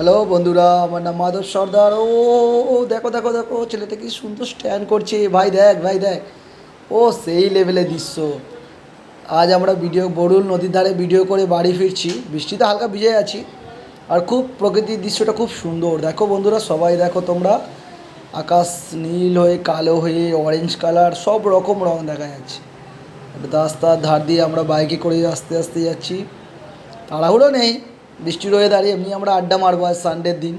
Hello বন্ধুরা, আমার নাম মাধব সর্দার। ও ও দেখো দেখো দেখো, ছেলেটা কি সুন্দর স্ট্যান্ড করছে। ভাই দেখ, ভাই দেখ, ও সেই লেভেলের দৃশ্য। আজ আমরা বরুল নদীর ধারে ভিডিও করে বাড়ি ফিরছি। বৃষ্টিতে হালকা ভিজে আছি, আর খুব প্রকৃতির দৃশ্যটা খুব সুন্দর। দেখো বন্ধুরা, সবাই দেখো তোমরা, আকাশ নীল হয়ে কালো হয়ে অরেঞ্জ কালার সব রকম রং দেখা যাচ্ছে। একটা রাস্তার ধার দিয়ে আমরা বাইকে করে আস্তে আস্তে যাচ্ছি। তাড়াহুড়ো নেই, বৃষ্টির ওয়েদারে এমনি আমরা আড্ডা মারবো আজ সানডের দিন।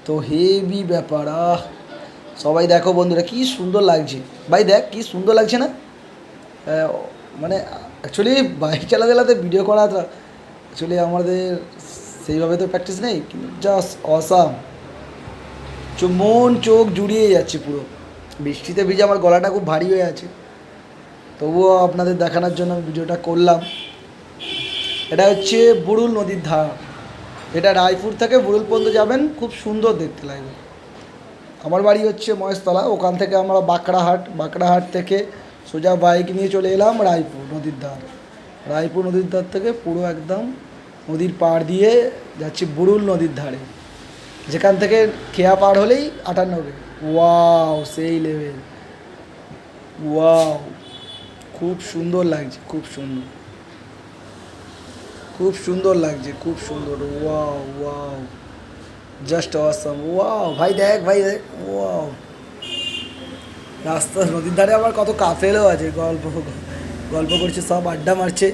তো হেভি ব্যাপার। সবাই দেখো বন্ধুরা, কি সুন্দর লাগছে। ভাই দেখ, কি সুন্দর লাগছে না? আহ, মানে অ্যাকচুয়ালি বাইক চালাতে চালাতে ভিডিও করাটা অ্যাকচুয়ালি আমাদের সেইভাবে তো প্র্যাকটিস নেই, কিন্তু জাস্ট অসাম। মন চোখ জুড়িয়ে যাচ্ছে পুরো। বৃষ্টিতে ভিজে আমার গলাটা খুব ভারী হয়ে আছে, তবুও আপনাদের দেখানোর জন্য আমি ভিডিওটা করলাম। এটা হচ্ছে বুড়ুল নদীর ধার। এটা রায়পুর থেকে বুড়ুল পর্যন্ত যাবেন, খুব সুন্দর দেখতে লাগবে। আমার বাড়ি হচ্ছে মহেশতলা, ওখান থেকে আমরা বাঁকড়াহাট থেকে সোজা বাইক নিয়ে চলে এলাম রায়পুর নদীর ধার। রায়পুর নদীর ধার থেকে পুরো একদম নদীর পাড় দিয়ে যাচ্ছি বুড়ুল নদীর ধারে, যেখান থেকে খেয়া পার হলেই 98। ওয়াও, সেই লেভেল। ওয়াও, খুব সুন্দর লাগছে, খুব সুন্দর, খুব সুন্দর লাগছে, খুব সুন্দর। Wow wow, just awesome. Wow ভাই দেখ, ভাই দেখ, ওয়াও। রাস্তা নদীর ধারে আবার কত কাফেলও আছে, গল্প গল্প করছে, সব আড্ডা মারছে।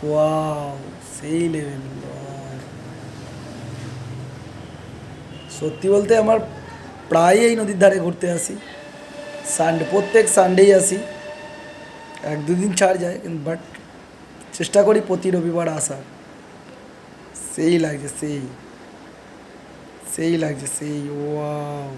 ওয়াও, সেই লেভেল। সত্যি বলতে আমার প্রায় এই নদীর ধারে ঘুরতে আসি। প্রত্যেক সানডেই আসি, এক দুদিন ছাড় যায়, বাট চেষ্টা করি প্রতি রবিবার আসার। সেই লাগছে, সেই সেই লাগছে, সেই। ওয়াও।